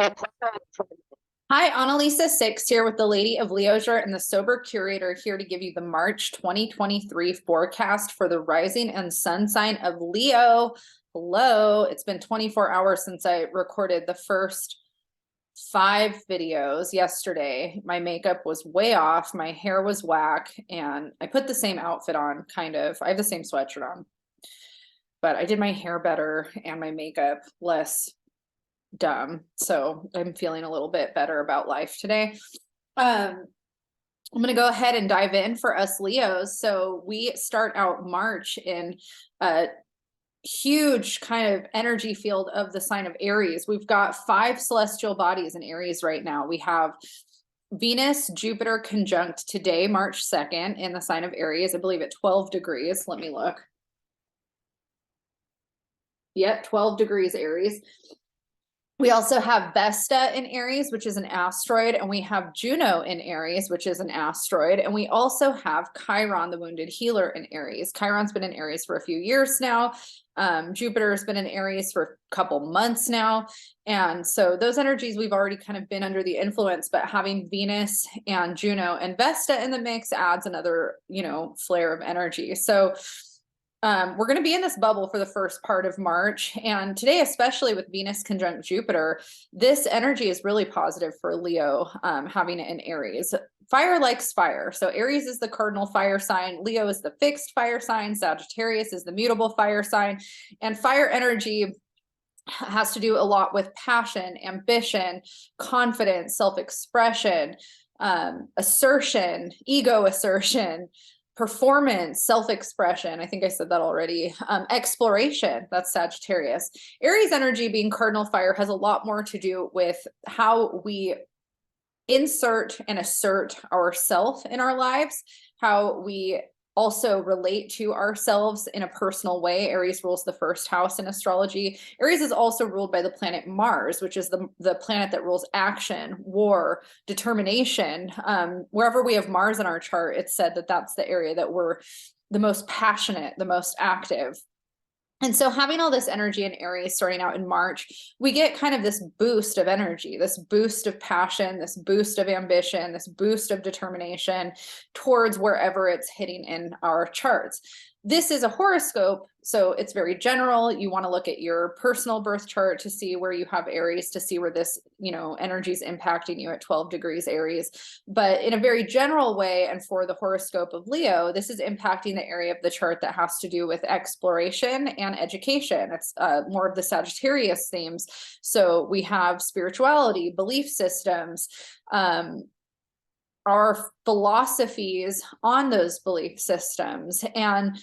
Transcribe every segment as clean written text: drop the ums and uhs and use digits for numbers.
Hi, Annalisa Six here with the Lady of Leisure and the Sober Curator here to give you the March 2023 forecast for the rising and sun sign of Leo. Hello, it's been 24 hours since I recorded the first 5 videos yesterday. My makeup was way off, my hair was whack, and I put the same outfit on, kind of. I have the same sweatshirt on, but I did my hair better and my makeup less dumb. So I'm feeling a little bit better about life today. I'm going to go ahead and dive in for us Leos. So we start out March in a huge kind of energy field of the sign of Aries. We've got 5 celestial bodies in Aries right now. We have Venus, Jupiter conjunct today, March 2nd, in the sign of Aries, I believe at 12 degrees. Let me look. Yep, 12 degrees Aries. We also have Vesta in Aries, which is an asteroid, and we have Juno in Aries, which is an asteroid, and we also have Chiron, the wounded healer, in Aries. Chiron's been in Aries for a few years now. Jupiter's been in Aries for a couple months now, and so those energies we've already kind of been under the influence, but having Venus and Juno and Vesta in the mix adds another, flare of energy. So we're going to be in this bubble for the first part of March. And today, especially with Venus conjunct Jupiter, this energy is really positive for Leo, having it in Aries. Fire likes fire. So Aries is the cardinal fire sign. Leo is the fixed fire sign. Sagittarius is the mutable fire sign. And fire energy has to do a lot with passion, ambition, confidence, self-expression, assertion, ego assertion, performance, self-expression. I think I said that already. Exploration, that's Sagittarius. Aries energy, being cardinal fire, has a lot more to do with how we insert and assert ourself in our lives, how we also relate to ourselves in a personal way. Aries rules the first house in astrology. Aries is also ruled by the planet Mars, which is the planet that rules action, war, determination. Wherever we have Mars in our chart, it's said that that's the area that we're the most passionate, the most active. And so having all this energy in Aries starting out in March, we get kind of this boost of energy, this boost of passion, this boost of ambition, this boost of determination towards wherever it's hitting in our charts. This is a horoscope, so it's very general. You want to look at your personal birth chart to see where you have Aries, to see where this, energy is impacting you at 12 degrees Aries. But in a very general way, and for the horoscope of Leo, this is impacting the area of the chart that has to do with exploration and education. It's more of the Sagittarius themes. So we have spirituality, belief systems, our philosophies on those belief systems. And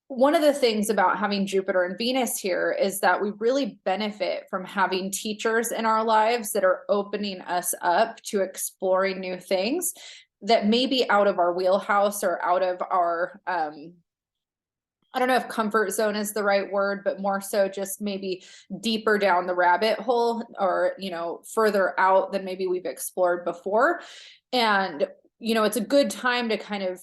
one of the things about having Jupiter and Venus here is that we really benefit from having teachers in our lives that are opening us up to exploring new things that may be out of our wheelhouse or out of our, I don't know if comfort zone is the right word, but more so just maybe deeper down the rabbit hole, or, further out than maybe we've explored before. And, it's a good time to kind of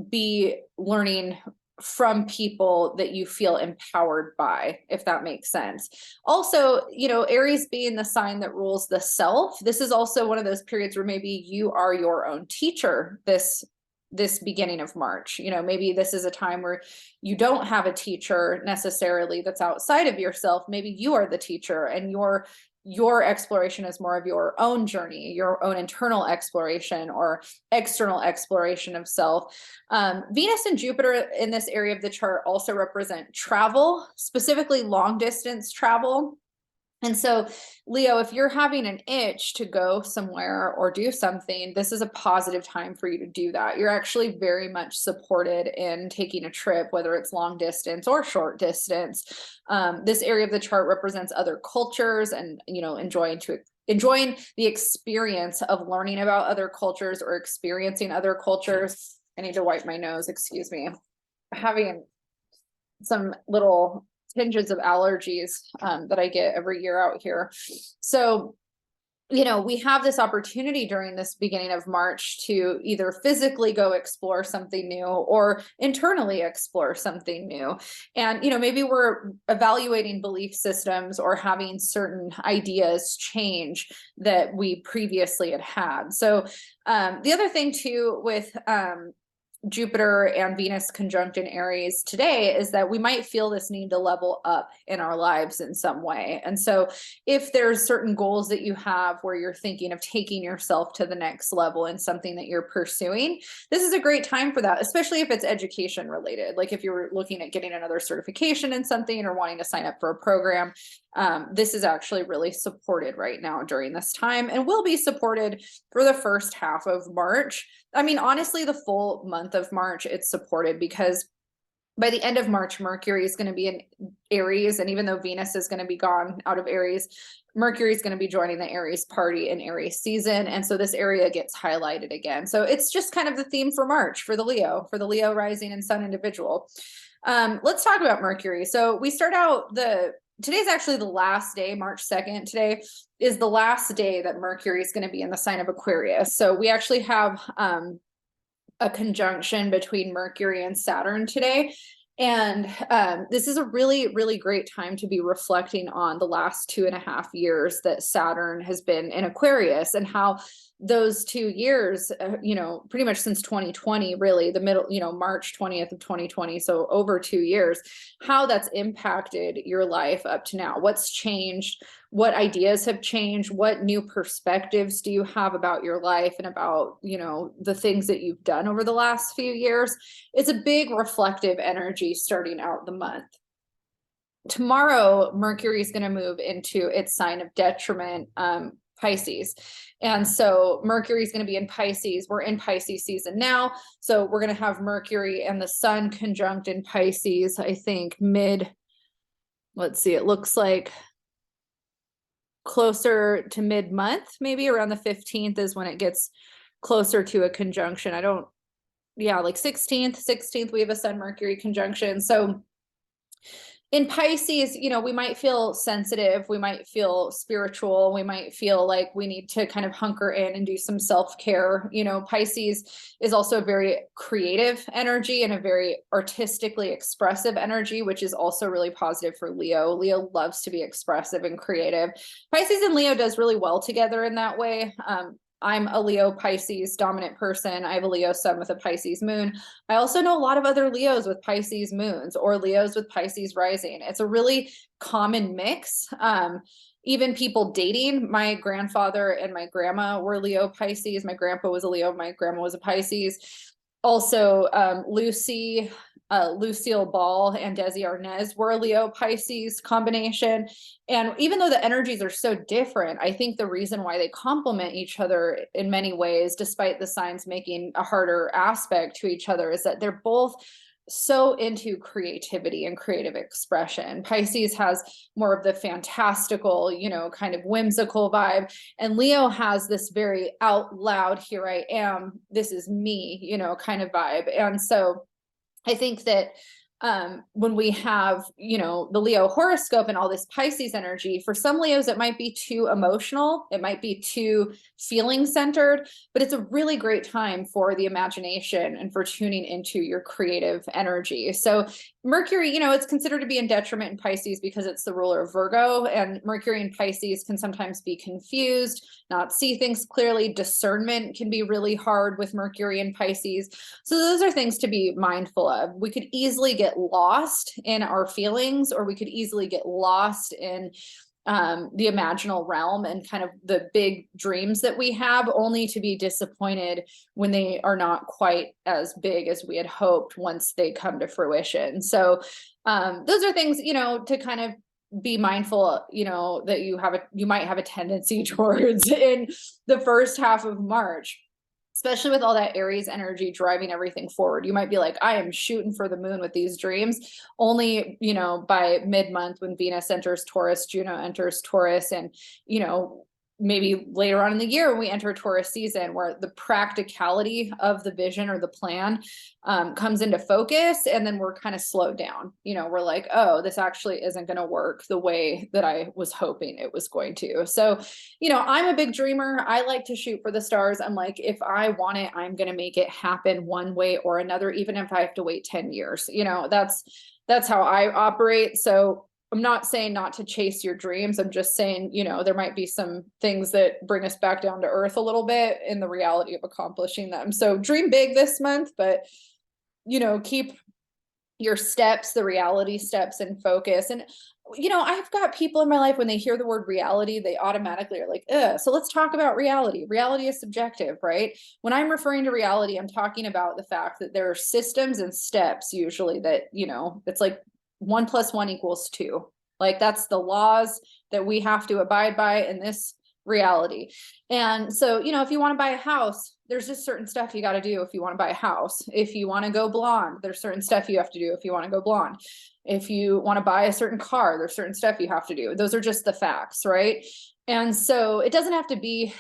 be learning from people that you feel empowered by, if that makes sense. Also, Aries being the sign that rules the self, this is also one of those periods where maybe you are your own teacher this beginning of March. Maybe this is a time where you don't have a teacher necessarily that's outside of yourself. Maybe you are the teacher, and your exploration is more of your own journey, your own internal exploration or external exploration of self. Venus and Jupiter in this area of the chart also represent travel, specifically long distance travel. And so, Leo, if you're having an itch to go somewhere or do something, this is a positive time for you to do that. You're actually very much supported in taking a trip, whether it's long distance or short distance. This area of the chart represents other cultures and, enjoying the experience of learning about other cultures or experiencing other cultures. I need to wipe my nose, excuse me. Having some little tinges of allergies that I get every year out here. So we have this opportunity during this beginning of March to either physically go explore something new or internally explore something new. And, maybe we're evaluating belief systems or having certain ideas change that we previously had. So the other thing too with Jupiter and Venus conjunct in Aries today is that we might feel this need to level up in our lives in some way. And so if there's certain goals that you have where you're thinking of taking yourself to the next level in something that you're pursuing, this is a great time for that, especially if it's education related. Like if you're looking at getting another certification in something or wanting to sign up for a program, this is actually really supported right now during this time and will be supported for the first half of March. I mean, honestly, the full month of March, it's supported because by the end of March, Mercury is going to be in Aries. And even though Venus is going to be gone out of Aries, Mercury is going to be joining the Aries party in Aries season. And so this area gets highlighted again. So it's just kind of the theme for March for the Leo rising and sun individual. Let's talk about Mercury. So we start out today's actually the last day, March 2nd. Today is the last day that Mercury is going to be in the sign of Aquarius. So we actually have a conjunction between Mercury and Saturn today. And this is a really, really great time to be reflecting on the last 2.5 years that Saturn has been in Aquarius and how those 2 years, pretty much since 2020, really the middle, March 20th of 2020. So over 2 years, how that's impacted your life up to now. What's changed? What ideas have changed? What new perspectives do you have about your life and about, the things that you've done over the last few years? It's a big reflective energy starting out the month. Tomorrow, Mercury is going to move into its sign of detriment, Pisces. And so Mercury is going to be in Pisces. We're in Pisces season now. So we're going to have Mercury and the sun conjunct in Pisces, I think let's see, it looks like closer to mid-month, maybe around the 15th is when it gets closer to a conjunction. Like 16th, we have a sun Mercury conjunction. So in Pisces, we might feel sensitive, we might feel spiritual, we might feel like we need to kind of hunker in and do some self-care. Pisces is also a very creative energy and a very artistically expressive energy, which is also really positive for Leo. Leo loves to be expressive and creative. Pisces and Leo does really well together in that way. I'm a Leo Pisces dominant person. I have a Leo sun with a Pisces moon. I also know a lot of other Leos with Pisces moons or Leos with Pisces rising. It's a really common mix. Even people dating, my grandfather and my grandma were Leo Pisces. My grandpa was a Leo, my grandma was a Pisces. Also, Lucille Ball and Desi Arnaz were a Leo Pisces combination. And even though the energies are so different, I think the reason why they complement each other in many ways, despite the signs making a harder aspect to each other, is that they're both so into creativity and creative expression. Pisces has more of the fantastical, kind of whimsical vibe. And Leo has this very out loud, here I am, this is me, kind of vibe. And so I think that when we have, the Leo horoscope and all this Pisces energy, for some Leos, it might be too emotional. It might be too feeling centered, but it's a really great time for the imagination and for tuning into your creative energy. So Mercury, it's considered to be in detriment in Pisces because it's the ruler of Virgo, and Mercury in Pisces can sometimes be confused, not see things clearly. Discernment can be really hard with Mercury in Pisces. So those are things to be mindful of. We could easily get lost in our feelings, or we could easily get lost in the imaginal realm and kind of the big dreams that we have, only to be disappointed when they are not quite as big as we had hoped once they come to fruition. So those are things, to kind of be mindful, that you might have a tendency towards in the first half of March, especially with all that Aries energy driving everything forward. You might be like, I am shooting for the moon with these dreams. Only, by mid-month when Venus enters Taurus, Juno enters Taurus, and, maybe later on in the year when we enter Taurus season, where the practicality of the vision or the plan comes into focus, and then we're kind of slowed down. We're like, oh, this actually isn't going to work the way that I was hoping it was going to. So, I'm a big dreamer. I like to shoot for the stars. I'm like, if I want it, I'm going to make it happen one way or another, even if I have to wait 10 years. That's how I operate. So I'm not saying not to chase your dreams. I'm just saying, there might be some things that bring us back down to earth a little bit in the reality of accomplishing them. So dream big this month, but, keep your steps, the reality steps in focus. And, I've got people in my life, when they hear the word reality, they automatically are like, ugh. So let's talk about reality. Reality is subjective, right? When I'm referring to reality, I'm talking about the fact that there are systems and steps usually that, it's like 1 + 1 = 2. Like that's the laws that we have to abide by in this reality. And so, if you want to buy a house, there's just certain stuff you got to do if you want to buy a house. If you want to go blonde, there's certain stuff you have to do if you want to go blonde. If you want to buy a certain car, there's certain stuff you have to do. Those are just the facts, right? And so it doesn't have to be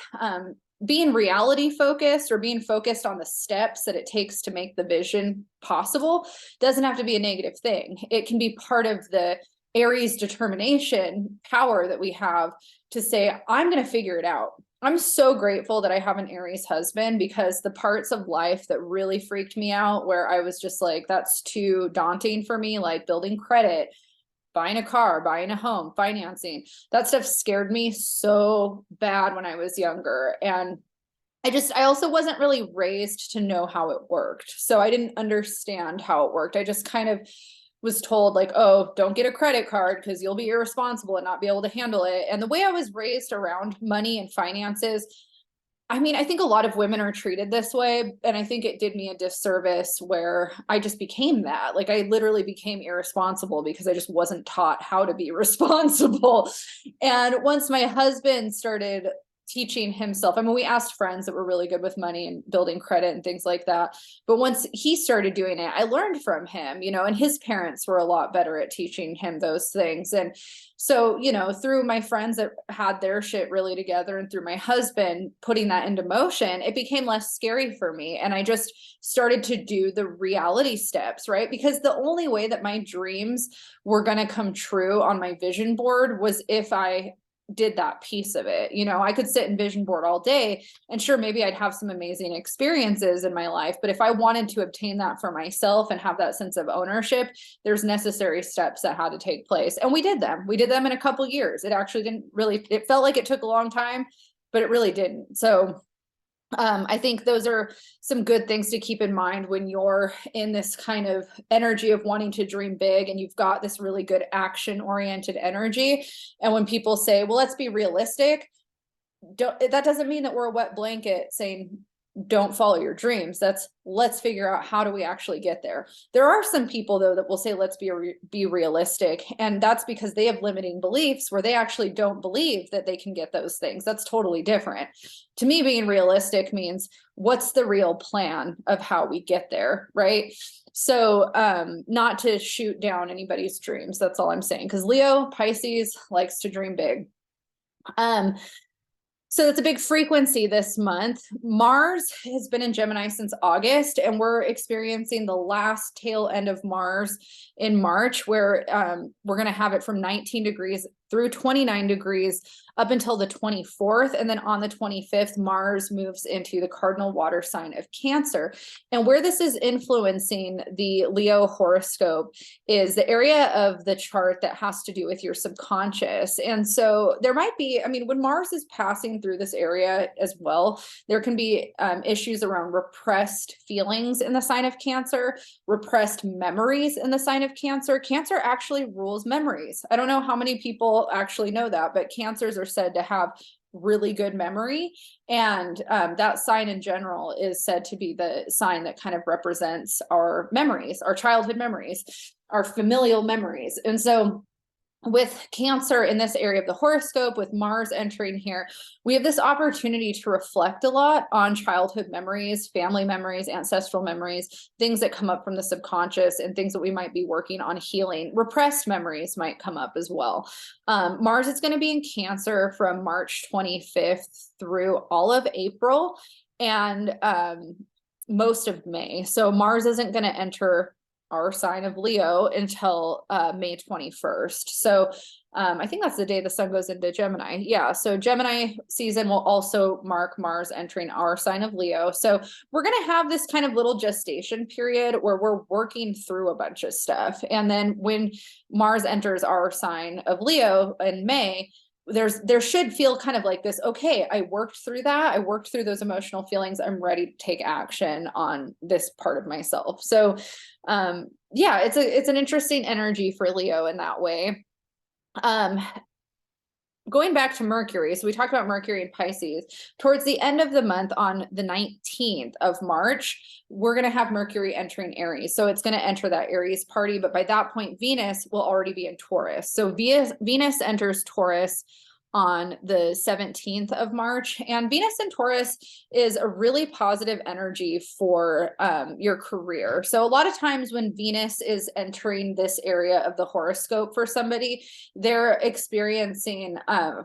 being reality focused or being focused on the steps that it takes to make the vision possible. Doesn't have to be a negative thing. It can be part of the Aries determination power that we have to say, I'm going to figure it out. I'm so grateful that I have an Aries husband, because the parts of life that really freaked me out, where I was just like, that's too daunting for me, like building credit, buying a car, buying a home, financing, that stuff scared me so bad when I was younger. And I also wasn't really raised to know how it worked. So I didn't understand how it worked. I just kind of was told like, oh, don't get a credit card because you'll be irresponsible and not be able to handle it. And the way I was raised around money and finances, I think a lot of women are treated this way. And I think it did me a disservice where I just became that. Like I literally became irresponsible because I just wasn't taught how to be responsible. And once my husband started teaching himself, we asked friends that were really good with money and building credit and things like that. But once he started doing it, I learned from him, and his parents were a lot better at teaching him those things. And so, through my friends that had their shit really together and through my husband putting that into motion, it became less scary for me. And I just started to do the reality steps, right? Because the only way that my dreams were going to come true on my vision board was if I did that piece of it. I could sit and vision board all day, and sure, maybe I'd have some amazing experiences in my life, but if I wanted to obtain that for myself and have that sense of ownership, there's necessary steps that had to take place. And we did them in a couple years. It actually didn't really, it felt like it took a long time, but it really didn't. So I think those are some good things to keep in mind when you're in this kind of energy of wanting to dream big and you've got this really good action-oriented energy. And when people say, well, let's be realistic, that doesn't mean that we're a wet blanket saying, don't follow your dreams. That's let's figure out how do we actually get there. There are some people though that will say, let's be realistic. And that's because they have limiting beliefs where they actually don't believe that they can get those things. That's totally different. To me, being realistic means what's the real plan of how we get there, right? So not to shoot down anybody's dreams. That's all I'm saying. Because Leo, Pisces likes to dream big. So it's a big frequency this month. Mars has been in Gemini since August, and we're experiencing the last tail end of Mars in March, where we're going to have it from 19 degrees through 29 degrees up until the 24th. And then on the 25th, Mars moves into the cardinal water sign of Cancer. And where this is influencing the Leo horoscope is the area of the chart that has to do with your subconscious. And so there might be, when Mars is passing through this area as well, there can be issues around repressed feelings in the sign of Cancer, repressed memories in the sign of Cancer. Cancer actually rules memories. I don't know how many people actually know that, but Cancers are said to have really good memory. And that sign in general is said to be the sign that kind of represents our memories, our childhood memories, our familial memories. And so with Cancer in this area of the horoscope, with Mars entering here, we have this opportunity to reflect a lot on childhood memories, family memories, ancestral memories, things that come up from the subconscious, and things that we might be working on healing. Repressed memories might come up as well. Mars is going to be in Cancer from March 25th through all of April and most of May. So Mars isn't going to enter our sign of Leo until May 21st. So I think that's the day the sun goes into Gemini. Yeah, so Gemini season will also mark Mars entering our sign of Leo. So we're going to have this kind of little gestation period where we're working through a bunch of stuff. And then when Mars enters our sign of Leo in May, there should feel kind of like this, okay, I worked through that. I worked through those emotional feelings. I'm ready to take action on this part of myself. So yeah, it's an interesting energy for Leo in that way. Going back to Mercury, so we talked about Mercury and Pisces. Towards the end of the month, on the 19th of March, we're going to have Mercury entering Aries. So it's going to enter that Aries party, but by that point, Venus will already be in Taurus. So Venus enters Taurus on the 17th of March, and Venus in Taurus is a really positive energy for your career. So a lot of times when Venus is entering this area of the horoscope for somebody, they're experiencing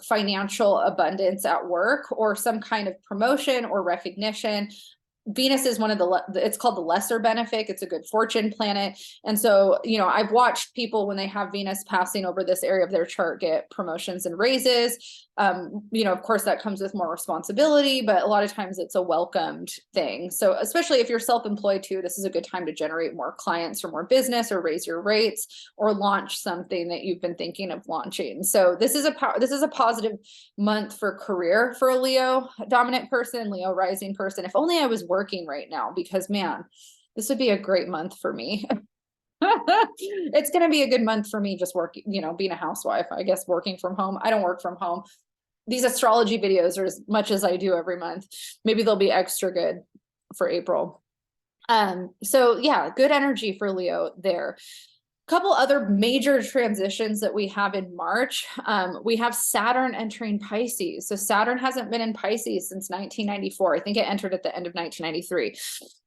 financial abundance at work or some kind of promotion or recognition. Venus is one of it's called the lesser benefic. It's a good fortune planet. And so, you know, I've watched people when they have Venus passing over this area of their chart get promotions and raises. You know, of course that comes with more responsibility, but a lot of times it's a welcomed thing. So especially if you're self-employed too, this is a good time to generate more clients or more business or raise your rates or launch something that you've been thinking of launching. So this is a positive month for career for a Leo dominant person, Leo rising person. If only I was working right now, because man, this would be a great month for me. It's going to be a good month for me just working, you know, being a housewife, I guess, working from home. I don't work from home. These astrology videos are as much as I do every month. Maybe they'll be extra good for April. So yeah, good energy for Leo there. Couple other major transitions that we have in March. We have Saturn entering Pisces. So Saturn hasn't been in Pisces since 1994. I think it entered at the end of 1993.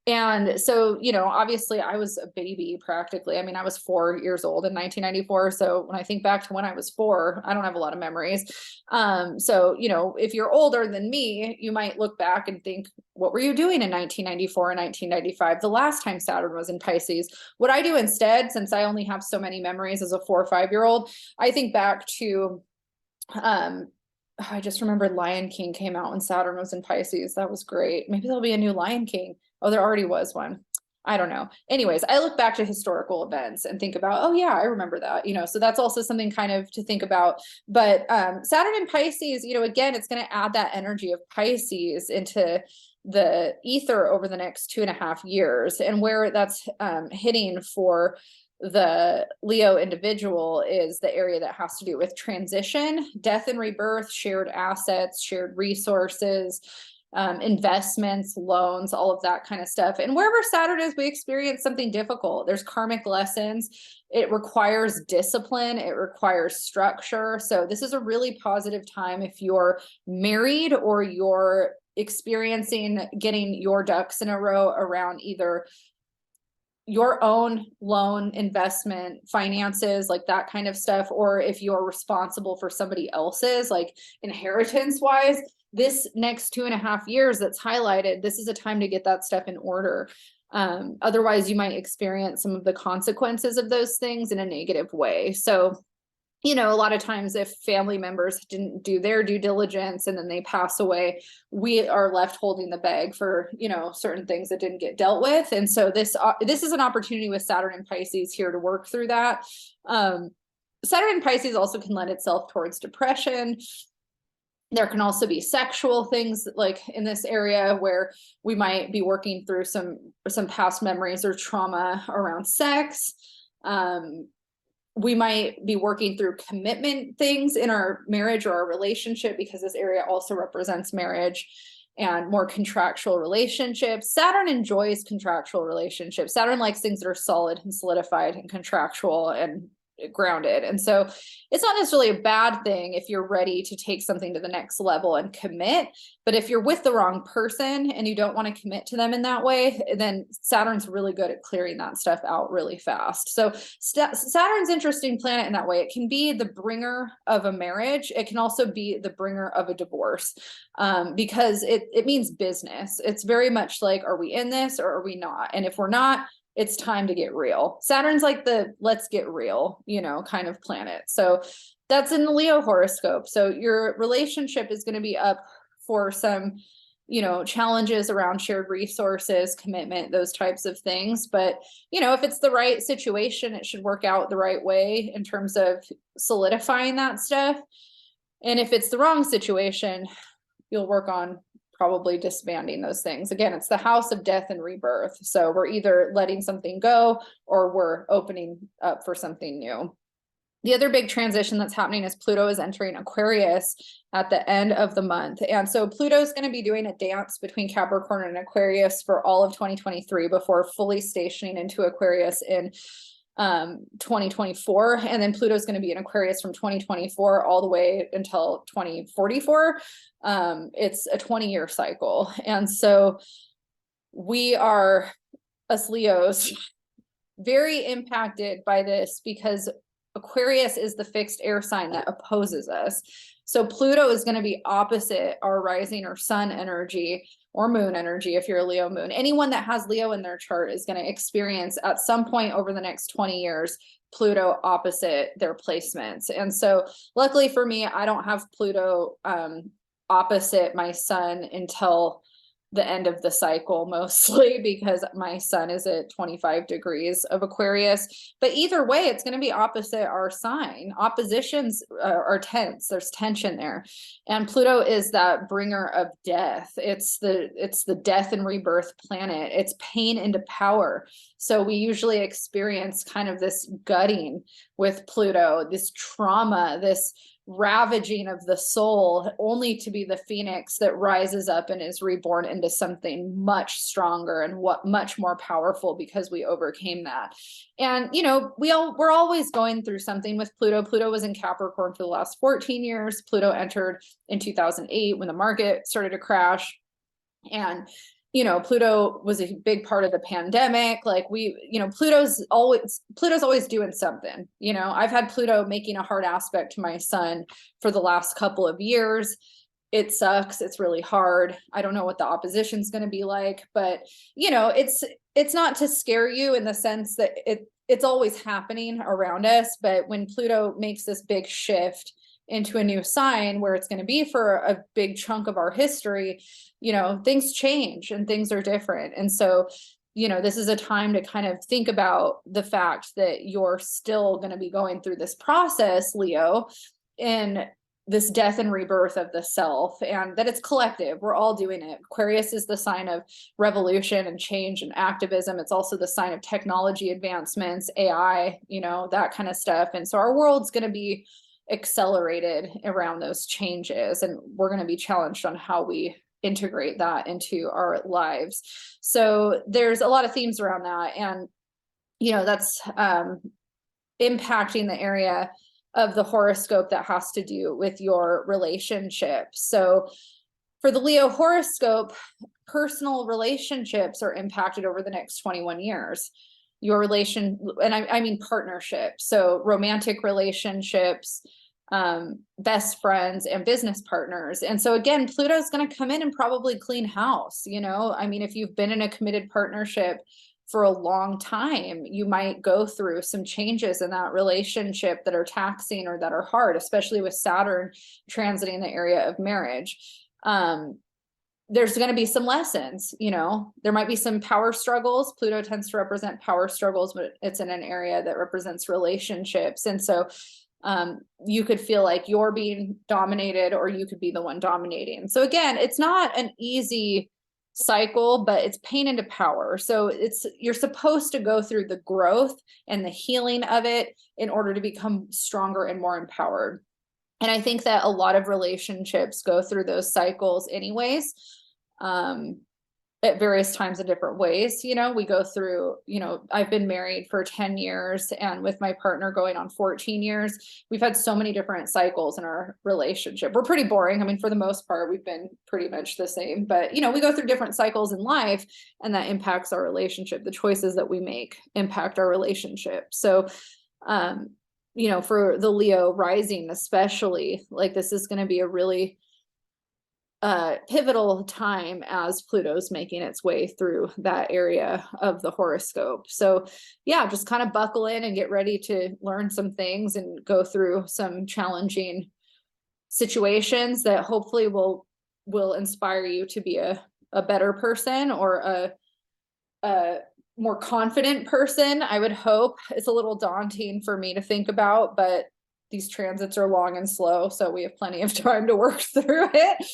And so, you know, obviously I was a baby practically. I mean, I was 4 years old in 1994. So when I think back to when I was 4, I don't have a lot of memories. So, you know, if you're older than me, you might look back and think, what were you doing in 1994 and 1995? The last time Saturn was in Pisces. What I do instead, since I only have so many memories as a 4 or 5-year-old, I think back to, I just remembered Lion King came out when Saturn was in Pisces. That was great. Maybe there'll be a new Lion King. Oh, there already was one. I don't know. Anyways, I look back to historical events and think about, oh yeah, I remember that, you know, so that's also something kind of to think about. But Saturn in Pisces, you know, again, it's going to add that energy of Pisces into the ether over the next 2.5 years. And where that's hitting for the Leo individual is the area that has to do with transition, death and rebirth, shared assets, shared resources, investments, loans, all of that kind of stuff. And wherever Saturn is, we experience something difficult. There's karmic lessons. It requires discipline. It requires structure. So this is a really positive time if you're married or you're experiencing getting your ducks in a row around either your own loan, investment, finances, like that kind of stuff, or if you're responsible for somebody else's, like inheritance wise. This next 2.5 years that's highlighted, this is a time to get that stuff in order. Otherwise, you might experience some of the consequences of those things in a negative way. So, you know, a lot of times if family members didn't do their due diligence and then they pass away, we are left holding the bag for, you know, certain things that didn't get dealt with. And so this is an opportunity with Saturn and Pisces here to work through that. Saturn and Pisces also can lend itself towards depression. There can also be sexual things like in this area where we might be working through some past memories or trauma around sex. We might be working through commitment things in our marriage or our relationship, because this area also represents marriage and more contractual relationships. Saturn enjoys contractual relationships. Saturn likes things that are solid and solidified and contractual and grounded. And so it's not necessarily a bad thing if you're ready to take something to the next level and commit. But if you're with the wrong person and you don't want to commit to them in that way, then Saturn's really good at clearing that stuff out really fast. So Saturn's interesting planet in that way. It can be the bringer of a marriage. It can also be the bringer of a divorce, because it means business. It's very much like, are we in this or are we not? And if we're not, it's time to get real. Saturn's like the let's get real, kind of planet. So that's in the Leo horoscope. So your relationship is going to be up for some, challenges around shared resources, commitment, those types of things. But, if it's the right situation, it should work out the right way in terms of solidifying that stuff. And if it's the wrong situation, you'll work on probably disbanding those things. Again, it's the house of death and rebirth. So we're either letting something go or we're opening up for something new. The other big transition that's happening is Pluto is entering Aquarius at the end of the month. And so Pluto is going to be doing a dance between Capricorn and Aquarius for all of 2023 before fully stationing into Aquarius in 2024. And then Pluto is going to be in Aquarius from 2024 all the way until 2044. It's a 20-year cycle. And so we are, us Leos, very impacted by this because Aquarius is the fixed air sign that opposes us. So Pluto is going to be opposite our rising or sun energy or moon energy if you're a Leo moon. Anyone that has Leo in their chart is going to experience at some point over the next 20 years Pluto opposite their placements. And so luckily for me, I don't have Pluto opposite my sun until the end of the cycle, mostly because my sun is at 25 degrees of Aquarius. But either way, it's going to be opposite our sign. Oppositions are tense. There's tension there. And Pluto is that bringer of death. It's the death and rebirth planet. It's pain into power. So we usually experience kind of this gutting with Pluto, this trauma, this ravaging of the soul, only to be the phoenix that rises up and is reborn into something much stronger and much more powerful because we overcame that. And we're always going through something with Pluto. Pluto was in Capricorn for the last 14 years. Pluto entered in 2008 when the market started to crash. And Pluto was a big part of the pandemic. Like Pluto's always doing something. I've had Pluto making a hard aspect to my sun for the last couple of years. It sucks. It's really hard. I don't know what the opposition's going to be like, but it's not to scare you in the sense that it's always happening around us. But when Pluto makes this big shift into a new sign where it's going to be for a big chunk of our history, things change and things are different. And so, this is a time to kind of think about the fact that you're still going to be going through this process, Leo, in this death and rebirth of the self, and that it's collective. We're all doing it. Aquarius is the sign of revolution and change and activism. It's also the sign of technology advancements, AI, that kind of stuff. And so our world's going to be accelerated around those changes, and we're going to be challenged on how we integrate that into our lives. So there's a lot of themes around that, and that's impacting the area of the horoscope that has to do with your relationship. So for the Leo horoscope, personal relationships are impacted over the next 21 years. Your relation, and I mean partnerships, so romantic relationships, best friends, and business partners. And so again, Pluto's going to come in and probably clean house. If you've been in a committed partnership for a long time, you might go through some changes in that relationship that are taxing or that are hard, especially with Saturn transiting the area of marriage. There's going to be some lessons, there might be some power struggles. Pluto tends to represent power struggles, but it's in an area that represents relationships. And so you could feel like you're being dominated, or you could be the one dominating. So again, it's not an easy cycle, but it's pain into power. So you're supposed to go through the growth and the healing of it in order to become stronger and more empowered. And I think that a lot of relationships go through those cycles anyways. at various times in different ways. You know, we go through, you know, I've been married for 10 years and with my partner going on 14 years, we've had so many different cycles in our relationship. We're pretty boring. I mean, for the most part, we've been pretty much the same, but you know, we go through different cycles in life and that impacts our relationship. The choices that we make impact our relationship. So, you know, for the Leo rising, especially, like this is going to be a really pivotal time as Pluto's making its way through that area of the horoscope. So yeah, just kind of buckle in and get ready to learn some things and go through some challenging situations that hopefully will inspire you to be a better person, or a more confident person. I would hope. It's a little daunting for me to think about, but these transits are long and slow, so we have plenty of time to work through it.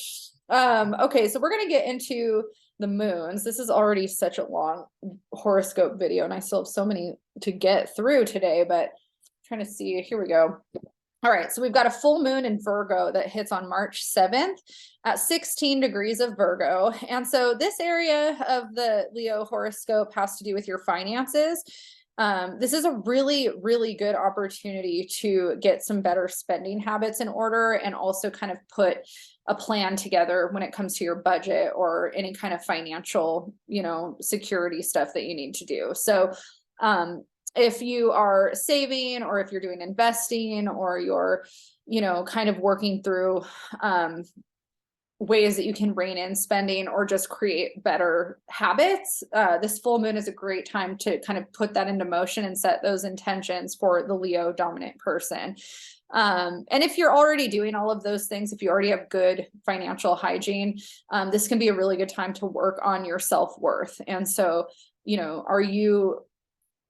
Okay, so we're going to get into the moons. This is already such a long horoscope video, and I still have so many to get through today, but I'm trying to see. Here we go. All right, so we've got a full moon in Virgo that hits on March 7th at 16 degrees of Virgo. And so this area of the Leo horoscope has to do with your finances. This is a really, really good opportunity to get some better spending habits in order, and also kind of put a plan together when it comes to your budget or any kind of financial, you know, security stuff that you need to do. So, if you are saving, or if you're doing investing, or you're, you know, kind of working through, ways that you can rein in spending or just create better habits, this full moon is a great time to kind of put that into motion and set those intentions for the Leo dominant person. And if you're already doing all of those things, if you already have good financial hygiene, this can be a really good time to work on your self-worth. And so, you know,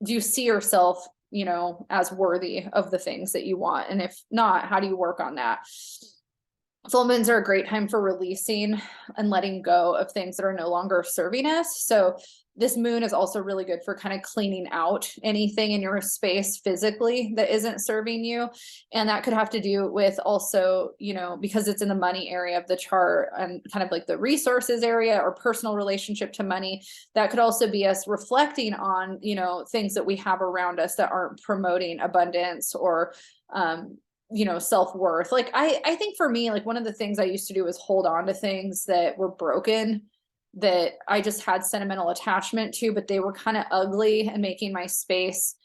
do you see yourself, you know, as worthy of the things that you want? And if not, how do you work on that? Full moons are a great time for releasing and letting go of things that are no longer serving us. So this moon is also really good for kind of cleaning out anything in your space physically that isn't serving you. And that could have to do with also, you know, because it's in the money area of the chart and kind of like the resources area or personal relationship to money. That could also be us reflecting on, you know, things that we have around us that aren't promoting abundance or, you know, self-worth. Like I think for me, like one of the things I used to do was hold on to things that were broken, that I just had sentimental attachment to, but they were kind of ugly and making my space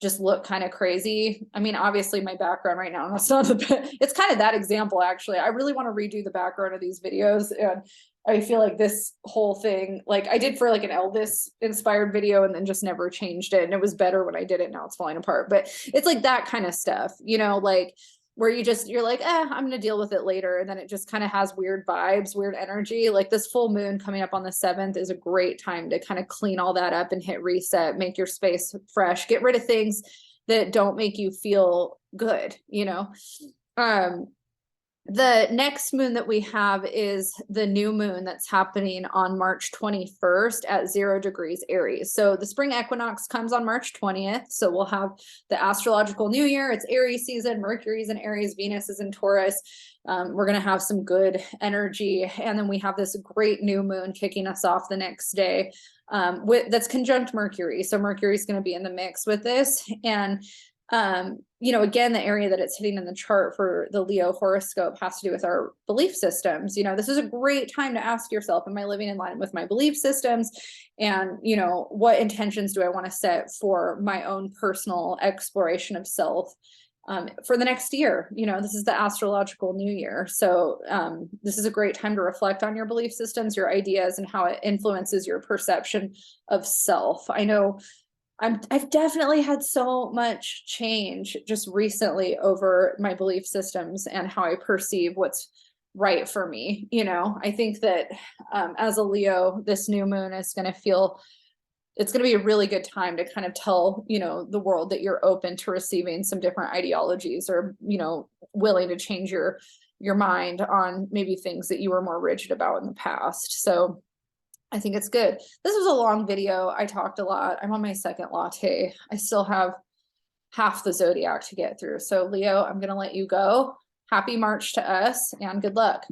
just look kind of crazy. I mean, obviously my background right now, it's not it's kind of that example, actually. I really want to redo the background of these videos. And I feel like this whole thing, like I did for like an Elvis inspired video and then just never changed it. And it was better when I did it. Now it's falling apart, but it's like that kind of stuff, you know, like where you're like, I'm going to deal with it later. And then it just kind of has weird vibes, weird energy. Like this full moon coming up on the 7th is a great time to kind of clean all that up and hit reset, make your space fresh, get rid of things that don't make you feel good, you know? The next moon that we have is the new moon that's happening on March 21st at 0 degrees Aries. So the spring equinox comes on March 20th. So we'll have the astrological new year. It's Aries season. Mercury's in Aries, Venus is in Taurus. We're going to have some good energy. And then we have this great new moon kicking us off the next day that's conjunct Mercury. So Mercury's going to be in the mix with this. And you know, again, the area that it's hitting in the chart for the Leo horoscope has to do with our belief systems. You know, this is a great time to ask yourself, am I living in line with my belief systems? And, you know, what intentions do I want to set for my own personal exploration of self for the next year? You know, this is the astrological new year. So this is a great time to reflect on your belief systems, your ideas, and how it influences your perception of self. I know I've definitely had so much change just recently over my belief systems and how I perceive what's right for me. You know, I think that as a Leo, this new moon is going to it's going to be a really good time to kind of tell, you know, the world that you're open to receiving some different ideologies, or, you know, willing to change your mind on maybe things that you were more rigid about in the past. So I think it's good. This was a long video. I talked a lot. I'm on my second latte. I still have half the zodiac to get through. So Leo, I'm going to let you go. Happy March to us and good luck.